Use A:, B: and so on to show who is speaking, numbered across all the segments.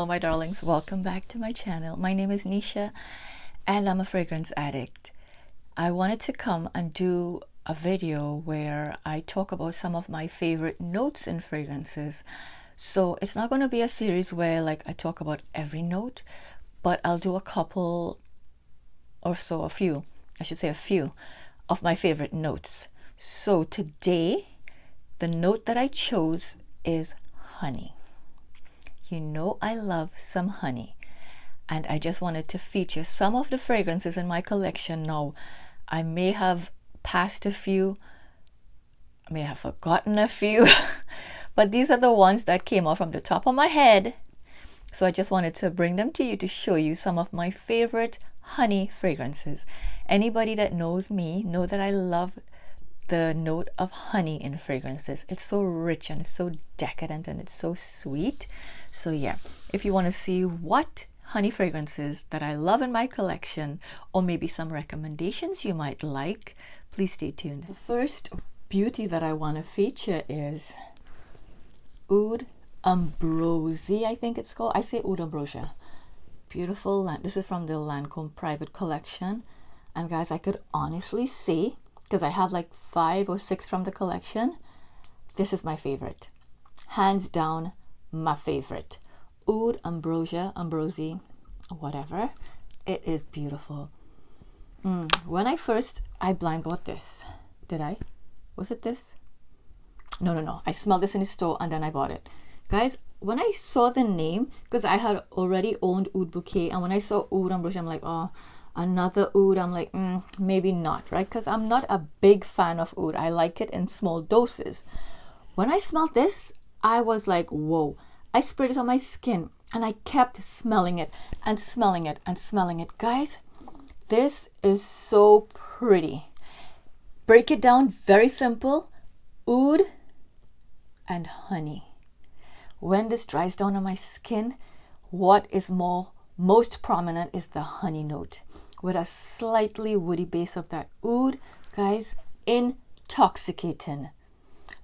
A: Hello my darlings, welcome back to my channel. My name is Nisha and I'm a fragrance addict. I wanted to come and do a video where I talk about some of my favorite notes in fragrances. So it's not going to be a series where like I talk about every note, but I'll do a couple or so, a few of my favorite notes. So today the note that I chose is honey. You know I love some honey, and I just wanted to feature some of the fragrances in my collection. Now I may have passed a few, I may have forgotten a few but these are the ones that came off from the top of my head. So I just wanted to bring them to you to show you some of my favorite honey fragrances. Anybody that knows me know that I love the note of honey in fragrances. It's so rich and it's so decadent and it's so sweet. So yeah, if you want to see what honey fragrances that I love in my collection, or maybe some recommendations you might like, please stay tuned. The first beauty that I want to feature is Oud Ambrosia, I think it's called. I say Oud Ambrosia. Beautiful. This is from the Lancôme private collection. And guys, I could honestly say, because I have like 5 or 6 from the collection, this is my favorite. Hands down, my favorite. Oud Ambrosia, whatever. It is beautiful. When I blind bought this. Did I? Was it this? No. I smelled this in the store and then I bought it. Guys, when I saw the name, because I had already owned Oud Bouquet, and when I saw Oud Ambrosia, I'm like, oh, another Oud. I'm like, maybe not, right? Because I'm not a big fan of Oud. I like it in small doses. When I smelled this, I was like, whoa. I sprayed it on my skin and I kept smelling it and smelling it and smelling it. Guys, this is so pretty. Break it down, very simple. Oud and honey. When this dries down on my skin, what is most prominent is the honey note with a slightly woody base of that oud. Guys, intoxicating,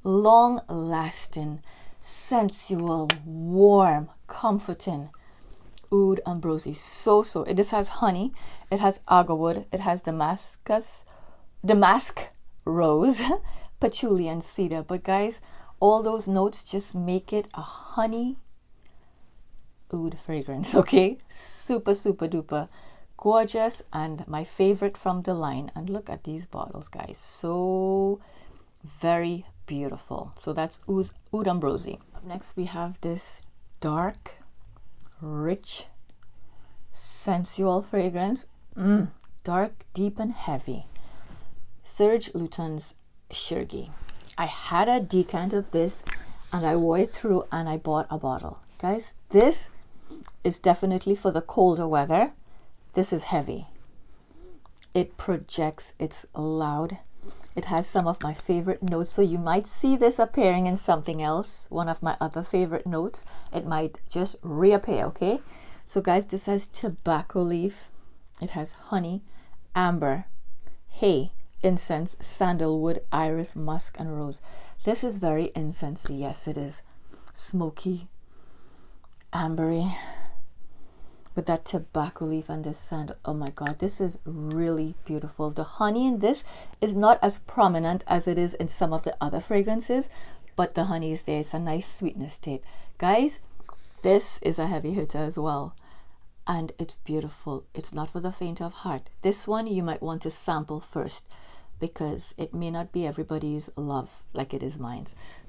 A: long lasting, sensual, warm, comforting. Oud Ambrosia. So this has honey, it has agarwood, it has damask rose, patchouli and cedar. But guys, all those notes just make it a honey oud fragrance. Okay, super duper gorgeous and my favorite from the line. And look at these bottles, guys, so very beautiful. So that's Oud Ambrosia. Up next we have this dark, rich, sensual fragrance. Dark, deep and heavy. Serge Lutens Chergui. I had a decant of this and I wore it through and I bought a bottle. Guys, this is definitely for the colder weather. This is heavy. It projects, it's loud. It has some of my favorite notes. So you might see this appearing in something else, one of my other favorite notes. It might just reappear, okay? So guys, this has tobacco leaf. It has honey, amber, hay, incense, sandalwood, iris, musk and rose. This is very incensey. Yes, it is smoky, ambery, with that tobacco leaf and this sand. Oh my god, this is really beautiful. The honey in this is not as prominent as it is in some of the other fragrances, but the honey is there. It's a nice sweetness to it. Guys, this is a heavy hitter as well, and it's beautiful. It's not for the faint of heart. This one you might want to sample first, because it may not be everybody's love like it is mine.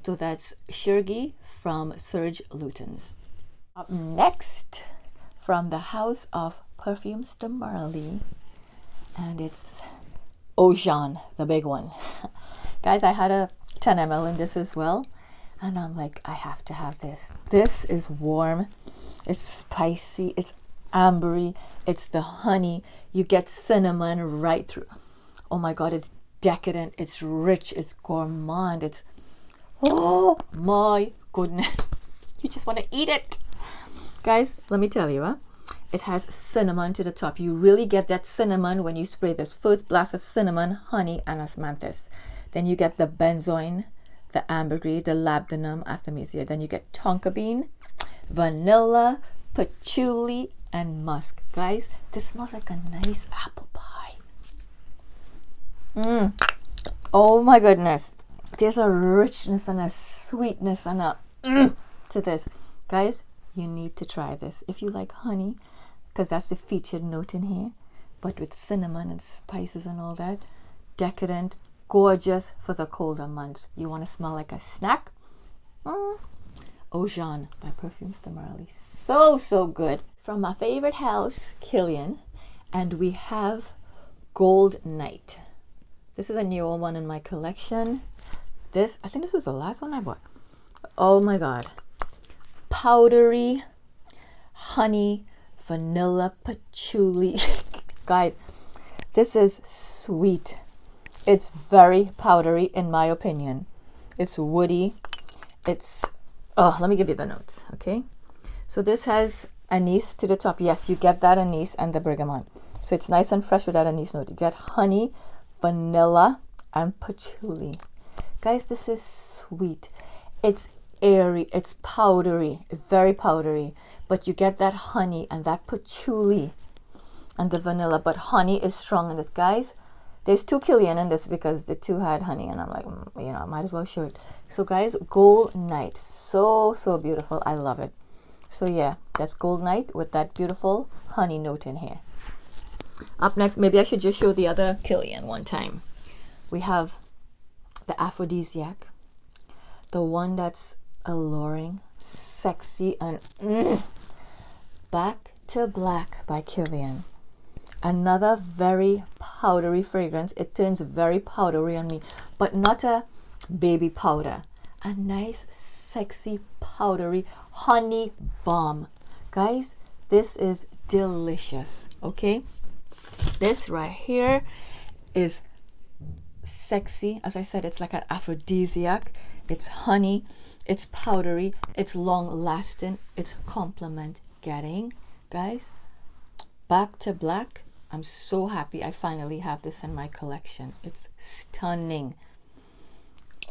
A: So that's Chergui from Serge Lutens. Up next, from the house of Perfumes de Marly, and it's Oajan, the big one. Guys, I had a 10 ml in this as well, and I'm like, I have to have this. This is warm, it's spicy, it's ambery, it's the honey. You get cinnamon right through. Oh my god, it's decadent, it's rich, it's gourmand, it's, oh my goodness, you just want to eat it. Guys, let me tell you, it has cinnamon to the top. You really get that cinnamon when you spray this first blast of cinnamon, honey and osmanthus. Then you get the benzoin, the ambergris, the labdanum, artemisia. Then you get tonka bean, vanilla, patchouli, and musk. Guys, this smells like a nice apple pie. Oh my goodness. There's a richness and a sweetness and a to this. Guys, you need to try this. If you like honey, because that's the featured note in here, but with cinnamon and spices and all that, decadent, gorgeous for the colder months. You want to smell like a snack? Oajan by Perfumes de Marly. So good. From my favorite house, Kilian, and we have Gold Night. This is a newer one in my collection. I think this was the last one I bought. Oh my god. Powdery honey vanilla patchouli. Guys, this is sweet. It's very powdery in my opinion. It's woody. Let me give you the notes, okay? So this has anise to the top. Yes, you get that anise and the bergamot. So it's nice and fresh with that anise note. You get honey, vanilla, and patchouli. Guys, this is sweet. It's airy, it's powdery, very powdery, but you get that honey and that patchouli and the vanilla, but honey is strong in this. Guys, there's 2 Kilian in this because the 2 had honey, and I'm like, I might as well show it. So guys, Gold Night, so beautiful. I love it. So yeah, that's Gold Night with that beautiful honey note in here. Up next, maybe I should just show the other Kilian one time. We have the aphrodisiac, the one that's alluring, sexy, and Back to Black by Kilian. Another very powdery fragrance. It turns very powdery on me, but not a baby powder. A nice, sexy, powdery honey bomb. Guys, this is delicious, okay? This right here is sexy. As I said, it's like an aphrodisiac. It's honey. It's powdery. It's long lasting. It's compliment getting. Guys, Back to Black. I'm so happy I finally have this in my collection. It's stunning.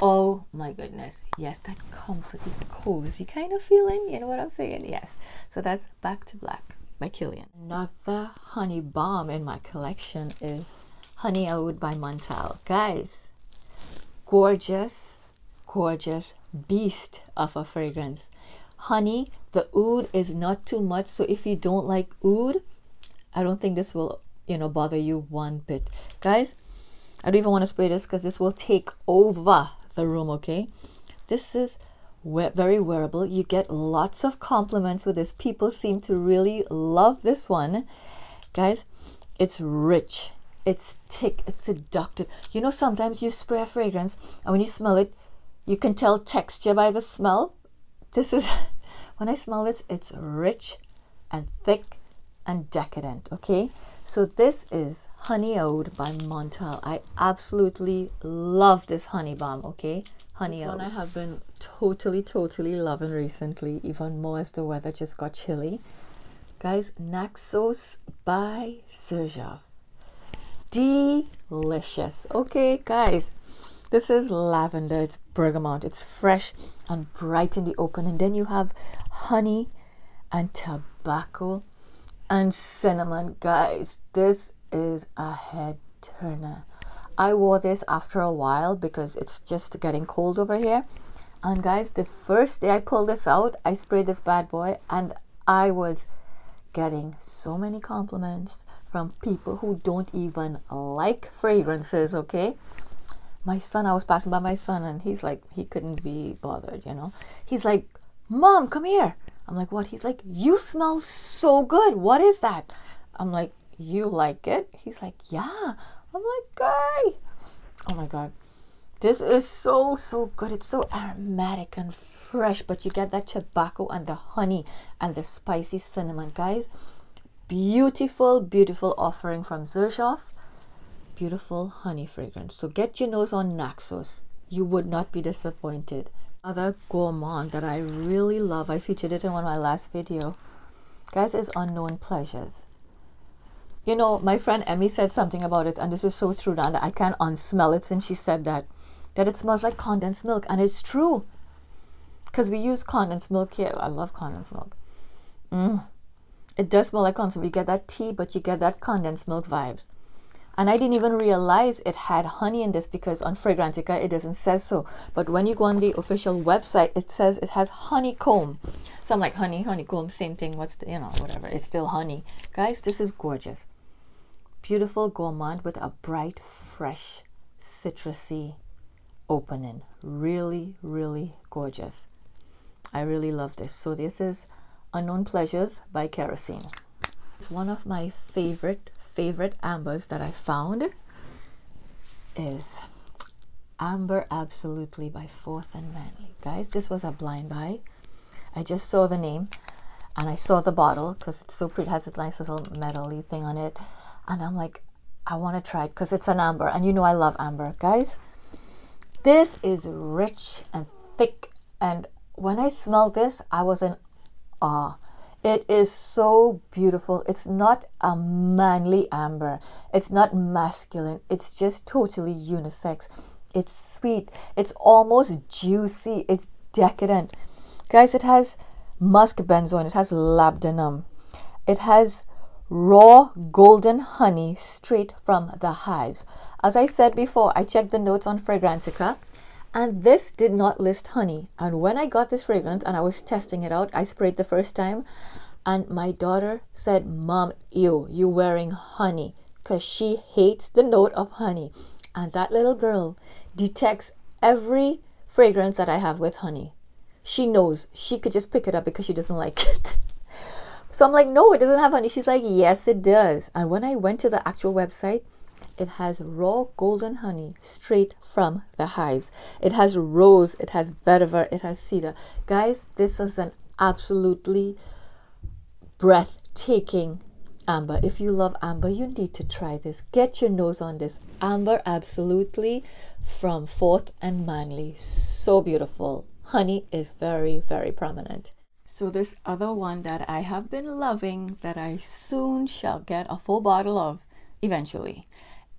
A: Oh my goodness. Yes, that comforty, cozy kind of feeling. You know what I'm saying? Yes. So that's Back to Black by Kilian. Another honey bomb in my collection is Honey Aoud by Montal. Guys, gorgeous beast of a fragrance. Honey, the oud is not too much. So if you don't like oud, I don't think this will bother you one bit. Guys, I don't even want to spray this because this will take over the room, okay? This is very wearable. You get lots of compliments with this. People seem to really love this one. Guys, it's rich, it's thick, it's seductive. Sometimes you spray a fragrance and when you smell it, you can tell texture by the smell. This is, when I smell it, it's rich and thick and decadent, okay? So this is Honey Aoud by Montal. I absolutely love this honey bomb, okay? Honey Aoud. One I have been totally loving recently, even more as the weather just got chilly. Guys, Naxos by Xerjoff. Delicious. Okay, guys, this is lavender, it's bergamot, it's fresh and bright in the open, and then you have honey and tobacco and cinnamon. Guys, this is a head turner. I wore this after a while because it's just getting cold over here, and guys, the first day I pulled this out, I sprayed this bad boy and I was getting so many compliments from people who don't even like fragrances, okay? My son, I was passing by my son and he's like, he couldn't be bothered, He's like, Mom, come here. I'm like, what? He's like, you smell so good. What is that? I'm like, you like it? He's like, yeah. I'm like, guy. Oh my God. This is so good. It's so aromatic and fresh, but you get that tobacco and the honey and the spicy cinnamon. Guys, beautiful offering from Xerjoff. Beautiful honey fragrance. So get your nose on Naxos. You would not be disappointed. Other gourmand that I really love, I featured it in one of my last video, guys, is Unknown Pleasures. My friend Emmy said something about it, and this is so true, and I can't unsmell it since she said that it smells like condensed milk, and it's true because we use condensed milk here. I love condensed milk, It does smell like concentrate. You get that tea, but you get that condensed milk vibe. And I didn't even realize it had honey in this because on Fragrantica it doesn't say so. But when you go on the official website, it says it has honeycomb. So I'm like, honey, honeycomb, same thing. What's the, whatever. It's still honey. Guys, this is gorgeous. Beautiful gourmand with a bright, fresh, citrusy opening. Really, really gorgeous. I really love this. So this is Unknown Pleasures by Kerosene. It's one of my favorite ambers that I found is Amber Absolutely by Fourth and Manley. Guys, this was a blind buy. I just saw the name and I saw the bottle because it's so pretty. It has this nice little metal-y thing on it. And I'm like, I want to try it because it's an amber. And you know I love amber. Guys, this is rich and thick. And when I smelled this, I was in awe. It is so beautiful. It's not a manly amber. It's not masculine. It's just totally unisex. It's sweet. It's almost juicy. It's decadent. Guys, it has musk benzoin. It has labdanum. It has raw golden honey straight from the hives. As I said before, I checked the notes on Fragrantica and this did not list honey. And when I got this fragrance and I was testing it out, I sprayed the first time and my daughter said, Mom, ew, you wearing honey, because she hates the note of honey. And that little girl detects every fragrance that I have with honey. She knows. She could just pick it up because she doesn't like it. So I'm like, no, it doesn't have honey. She's like, yes, it does. And when I went to the actual website, it has raw golden honey straight from the hives. It has rose, it has vetiver, it has cedar. Guys, this is an absolutely breathtaking amber. If you love amber, you need to try this. Get your nose on this. Amber Absolutely from Fourth and Manley. So beautiful. Honey is very, very prominent. So this other one that I have been loving that I soon shall get a full bottle of eventually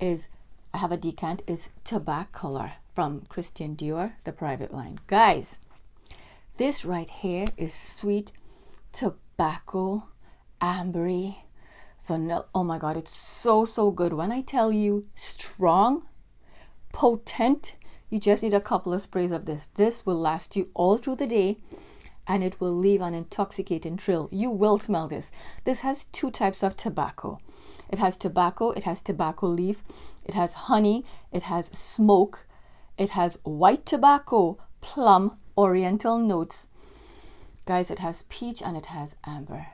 A: is, I have a decant, is Tobacolor from Christian Dior, the private line. Guys, this right here is sweet tobacco, ambery, vanilla. Oh my God, it's so, so good. When I tell you strong, potent, you just need a couple of sprays of this. This will last you all through the day and it will leave an intoxicating trail. You will smell this. This has two types of tobacco. It has tobacco leaf, it has honey, it has smoke, it has white tobacco, plum, oriental notes. Guys, it has peach and it has amber.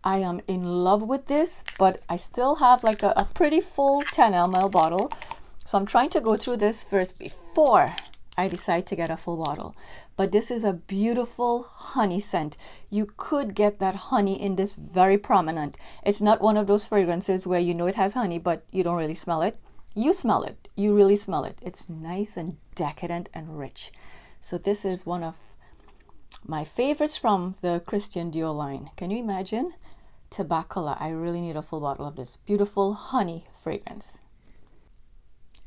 A: I am in love with this, but I still have like a pretty full 10 ml bottle. So I'm trying to go through this first before I decide to get a full bottle. But this is a beautiful honey scent. You could get that honey in this very prominent. It's not one of those fragrances where you know it has honey, but you don't really smell it. You smell it. You really smell it. It's nice and decadent and rich. So this is one of my favorites from the Christian Dior line. Can you imagine? Tobacolor. I really need a full bottle of this beautiful honey fragrance.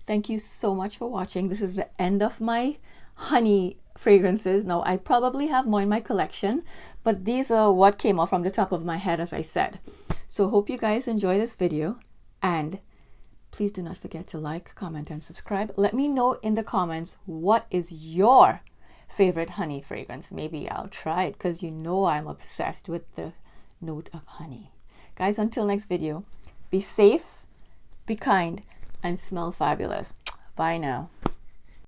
A: Thank you so much for watching. This is the end of my honey fragrances. Now I probably have more in my collection, but these are what came off from the top of my head, as I said. So hope you guys enjoy this video, and please do not forget to like, comment, and subscribe. Let me know in the comments what is your favorite honey fragrance. Maybe I'll try it because you know I'm obsessed with the note of honey. Guys, until next video, be safe, be kind, and smell fabulous. Bye now.